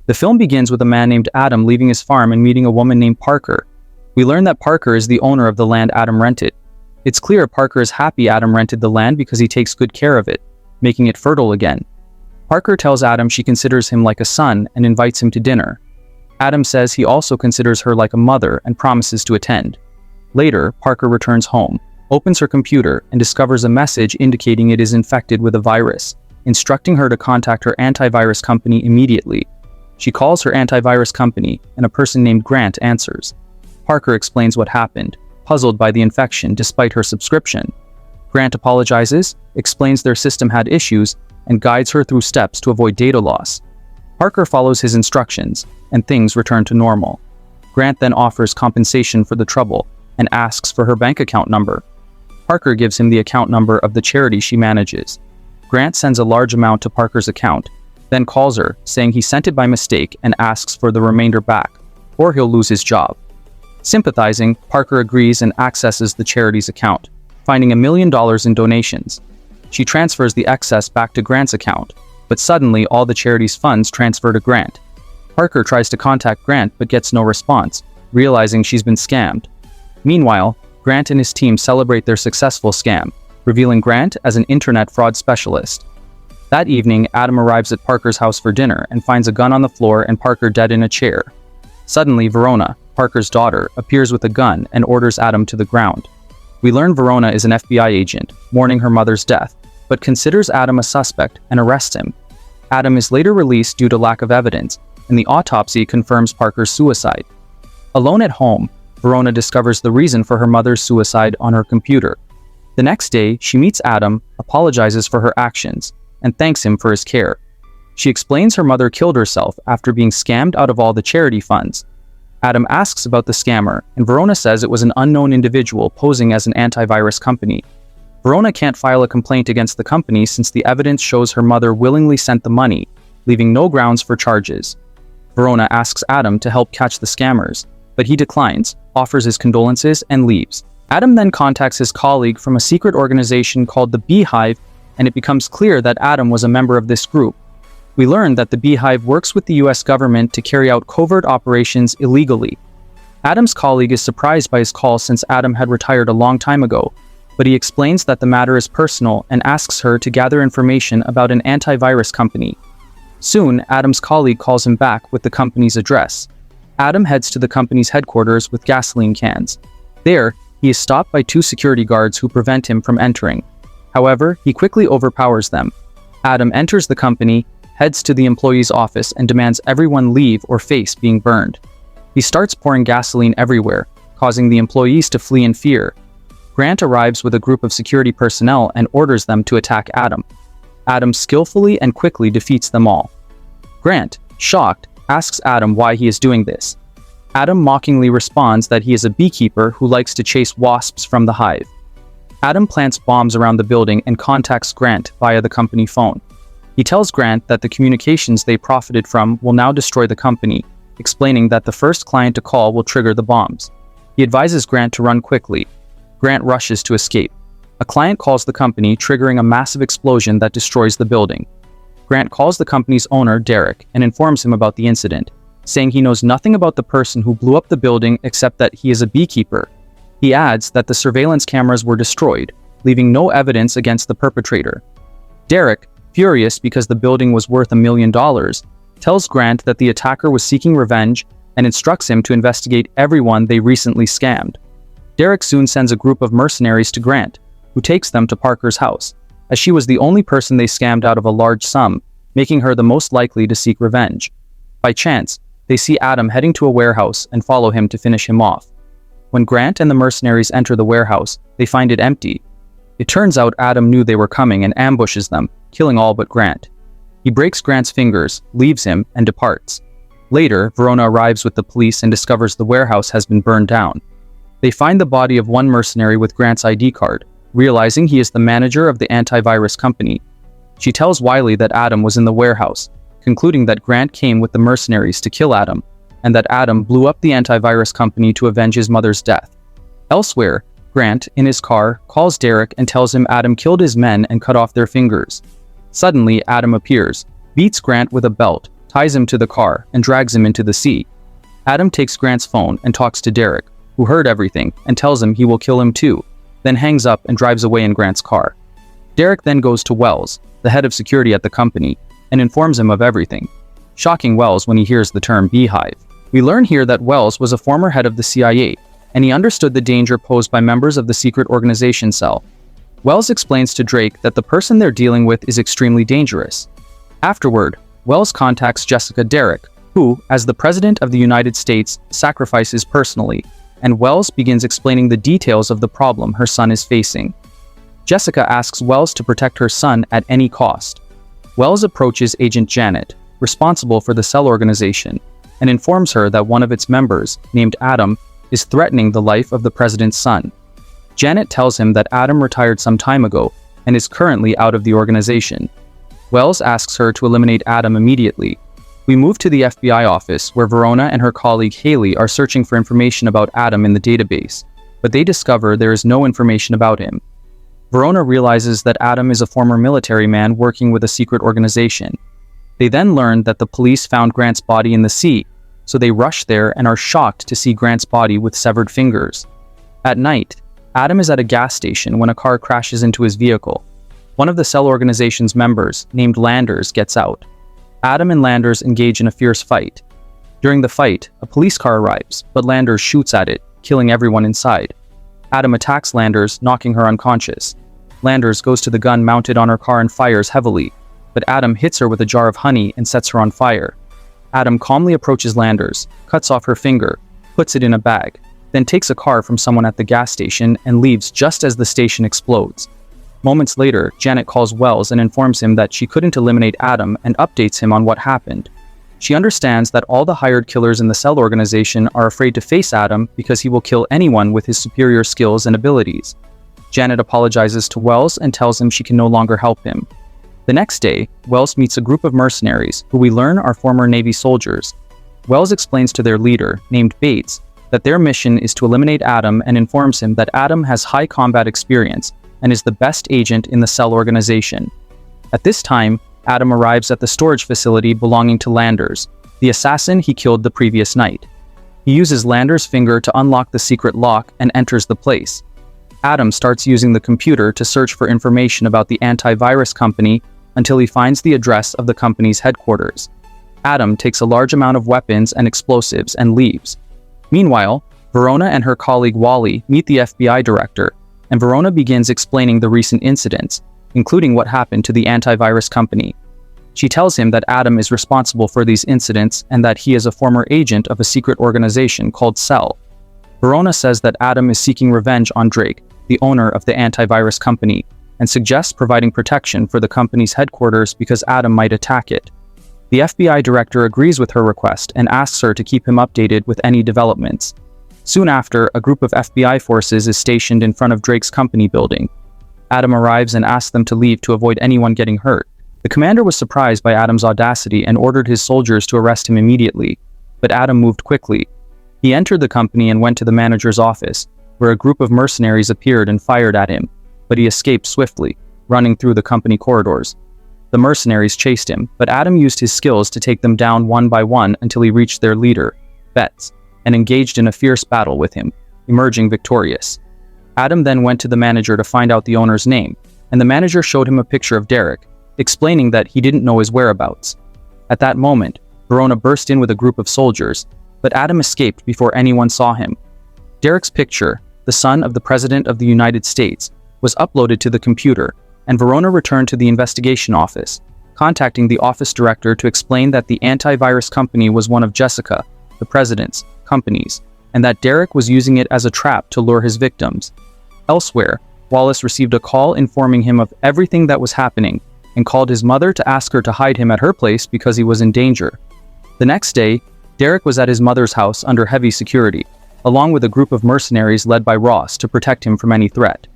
The film begins with a man named Adam leaving his farm and meeting a woman named Parker. We learn that Parker is the owner of the land Adam rented. It's clear Parker is happy Adam rented the land because he takes good care of it, making it fertile again. Parker tells Adam she considers him like a son and invites him to dinner. Adam says he also considers her like a mother and promises to attend. Later, Parker returns home, opens her computer, and discovers a message indicating it is infected with a virus, instructing her to contact her antivirus company immediately. She calls her antivirus company, and a person named Grant answers. Parker explains what happened, puzzled by the infection despite her subscription. Grant apologizes, explains their system had issues, and guides her through steps to avoid data loss. Parker follows his instructions, and things return to normal. Grant then offers compensation for the trouble and asks for her bank account number. Parker gives him the account number of the charity she manages. Grant sends a large amount to Parker's account, then calls her, saying he sent it by mistake and asks for the remainder back, or he'll lose his job. Sympathizing, Parker agrees and accesses the charity's account, finding $1 million in donations. She transfers the excess back to Grant's account, but suddenly all the charity's funds transfer to Grant. Parker tries to contact Grant but gets no response, realizing she's been scammed. Meanwhile, Grant and his team celebrate their successful scam, revealing Grant as an internet fraud specialist. That evening, Adam arrives at Parker's house for dinner and finds a gun on the floor and Parker dead in a chair. Suddenly, Verona, Parker's daughter, appears with a gun and orders Adam to the ground. We learn Verona is an FBI agent, mourning her mother's death, but considers Adam a suspect and arrests him. Adam is later released due to lack of evidence, and the autopsy confirms Parker's suicide. Alone at home, Verona discovers the reason for her mother's suicide on her computer. The next day, she meets Adam, apologizes for her actions, and thanks him for his care. She explains her mother killed herself after being scammed out of all the charity funds. Adam asks about the scammer, and Verona says it was an unknown individual posing as an antivirus company. Verona can't file a complaint against the company since the evidence shows her mother willingly sent the money, leaving no grounds for charges. Verona asks Adam to help catch the scammers, but he declines, offers his condolences, and leaves. Adam then contacts his colleague from a secret organization called the Beehive, and it becomes clear that Adam was a member of this group. We learn that the Beehive works with the US government to carry out covert operations illegally. Adam's colleague is surprised by his call since Adam had retired a long time ago, but he explains that the matter is personal and asks her to gather information about an antivirus company. Soon, Adam's colleague calls him back with the company's address. Adam heads to the company's headquarters with gasoline cans. There, he is stopped by 2 security guards who prevent him from entering. However, he quickly overpowers them. Adam enters the company, heads to the employee's office, and demands everyone leave or face being burned. He starts pouring gasoline everywhere, causing the employees to flee in fear. Grant arrives with a group of security personnel and orders them to attack Adam. Adam skillfully and quickly defeats them all. Grant, shocked, asks Adam why he is doing this. Adam mockingly responds that he is a beekeeper who likes to chase wasps from the hive. Adam plants bombs around the building and contacts Grant via the company phone. He tells Grant that the communications they profited from will now destroy the company, explaining that the first client to call will trigger the bombs. He advises Grant to run quickly. Grant rushes to escape. A client calls the company, triggering a massive explosion that destroys the building. Grant calls the company's owner, Derek, and informs him about the incident, saying he knows nothing about the person who blew up the building except that he is a beekeeper. He adds that the surveillance cameras were destroyed, leaving no evidence against the perpetrator. Derek, furious because the building was worth $1 million, tells Grant that the attacker was seeking revenge and instructs him to investigate everyone they recently scammed. Derek soon sends a group of mercenaries to Grant, who takes them to Parker's house, as she was the only person they scammed out of a large sum, making her the most likely to seek revenge. By chance, they see Adam heading to a warehouse and follow him to finish him off. When Grant and the mercenaries enter the warehouse, they find it empty. It turns out Adam knew they were coming and ambushes them, killing all but Grant. He breaks Grant's fingers, leaves him, and departs. Later, Verona arrives with the police and discovers the warehouse has been burned down. They find the body of one mercenary with Grant's ID card, realizing he is the manager of the antivirus company. She tells Wiley that Adam was in the warehouse, concluding that Grant came with the mercenaries to kill Adam, and that Adam blew up the antivirus company to avenge his mother's death. Elsewhere, Grant, in his car, calls Derek and tells him Adam killed his men and cut off their fingers. Suddenly, Adam appears, beats Grant with a belt, ties him to the car, and drags him into the sea. Adam takes Grant's phone and talks to Derek, who heard everything, and tells him he will kill him too, then hangs up and drives away in Grant's car. Derek then goes to Wells, the head of security at the company, and informs him of everything, shocking Wells when he hears the term beehive. We learn here that Wells was a former head of the CIA, and he understood the danger posed by members of the secret organization cell. Wells explains to Drake that the person they're dealing with is extremely dangerous. Afterward, Wells contacts Jessica Derrick, who, as the President of the United States, sacrifices personally, and Wells begins explaining the details of the problem her son is facing. Jessica asks Wells to protect her son at any cost. Wells approaches Agent Janet, responsible for the cell organization, and informs her that one of its members, named Adam, is threatening the life of the president's son. Janet tells him that Adam retired some time ago and is currently out of the organization. Wells asks her to eliminate Adam immediately. We move to the FBI office where Verona and her colleague Haley are searching for information about Adam in the database, but they discover there is no information about him. Verona realizes that Adam is a former military man working with a secret organization. They then learn that the police found Grant's body in the sea, so they rush there and are shocked to see Grant's body with severed fingers. At night, Adam is at a gas station when a car crashes into his vehicle. One of the cell organization's members, named Landers, gets out. Adam and Landers engage in a fierce fight. During the fight, a police car arrives, but Landers shoots at it, killing everyone inside. Adam attacks Landers, knocking her unconscious. Landers goes to the gun mounted on her car and fires heavily, but Adam hits her with a jar of honey and sets her on fire. Adam calmly approaches Landers, cuts off her finger, puts it in a bag, then takes a car from someone at the gas station and leaves just as the station explodes. Moments later, Janet calls Wells and informs him that she couldn't eliminate Adam and updates him on what happened. She understands that all the hired killers in the cell organization are afraid to face Adam because he will kill anyone with his superior skills and abilities. Janet apologizes to Wells and tells him she can no longer help him. The next day, Wells meets a group of mercenaries who we learn are former Navy soldiers. Wells explains to their leader, named Bates, that their mission is to eliminate Adam and informs him that Adam has high combat experience and is the best agent in the cell organization. At this time, Adam arrives at the storage facility belonging to Landers, the assassin he killed the previous night. He uses Landers' finger to unlock the secret lock and enters the place. Adam starts using the computer to search for information about the antivirus company until he finds the address of the company's headquarters. Adam takes a large amount of weapons and explosives and leaves. Meanwhile, Verona and her colleague Wally meet the FBI director, and Verona begins explaining the recent incidents, including what happened to the antivirus company. She tells him that Adam is responsible for these incidents and that he is a former agent of a secret organization called Cell. Verona says that Adam is seeking revenge on Drake, the owner of the antivirus company, and suggests providing protection for the company's headquarters because Adam might attack it. The FBI director agrees with her request and asks her to keep him updated with any developments. Soon after, a group of FBI forces is stationed in front of Drake's company building. Adam arrives and asks them to leave to avoid anyone getting hurt. The commander was surprised by Adam's audacity and ordered his soldiers to arrest him immediately, but Adam moved quickly. He entered the company and went to the manager's office, where a group of mercenaries appeared and fired at him, but he escaped swiftly, running through the company corridors. The mercenaries chased him, but Adam used his skills to take them down one by one until he reached their leader, Betts, and engaged in a fierce battle with him, emerging victorious. Adam then went to the manager to find out the owner's name, and the manager showed him a picture of Derek, explaining that he didn't know his whereabouts. At that moment, Verona burst in with a group of soldiers, but Adam escaped before anyone saw him. Derek's picture, the son of the President of the United States, was uploaded to the computer, and Verona returned to the investigation office, contacting the office director to explain that the antivirus company was one of Jessica, the president's, companies, and that Derek was using it as a trap to lure his victims. Elsewhere, Wallace received a call informing him of everything that was happening and called his mother to ask her to hide him at her place because he was in danger. The next day, Derek was at his mother's house under heavy security, along with a group of mercenaries led by Ross to protect him from any threat.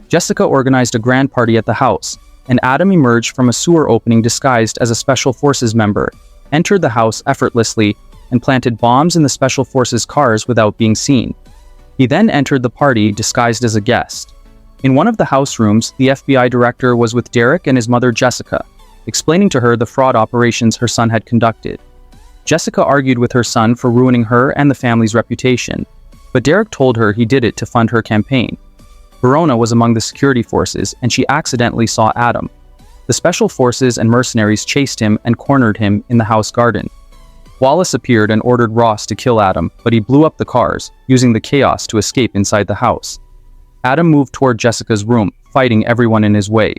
Jessica organized a grand party at the house, and Adam emerged from a sewer opening disguised as a Special Forces member, entered the house effortlessly, and planted bombs in the Special Forces cars without being seen. He then entered the party disguised as a guest. In one of the house rooms, the FBI director was with Derek and his mother Jessica. explaining to her the fraud operations her son had conducted. Jessica argued with her son for ruining her and the family's reputation, but Derek told her he did it to fund her campaign. Verona was among the security forces, and she accidentally saw Adam. The special forces and mercenaries chased him and cornered him in the house garden. Wallace appeared and ordered Ross to kill Adam, but he blew up the cars, using the chaos to escape inside the house. Adam moved toward Jessica's room, fighting everyone in his way.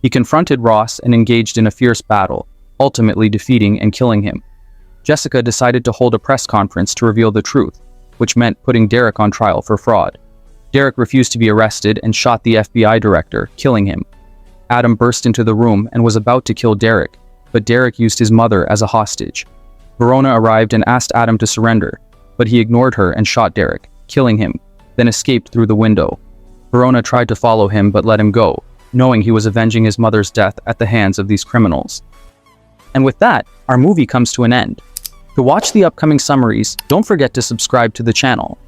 He confronted Ross and engaged in a fierce battle, ultimately defeating and killing him. Jessica decided to hold a press conference to reveal the truth, which meant putting Derek on trial for fraud. Derek refused to be arrested and shot the FBI director, killing him. Adam burst into the room and was about to kill Derek, but Derek used his mother as a hostage. Verona arrived and asked Adam to surrender, but he ignored her and shot Derek, killing him, then escaped through the window. Verona tried to follow him but let him go, knowing he was avenging his mother's death at the hands of these criminals. And with that, our movie comes to an end. To watch the upcoming summaries, don't forget to subscribe to the channel.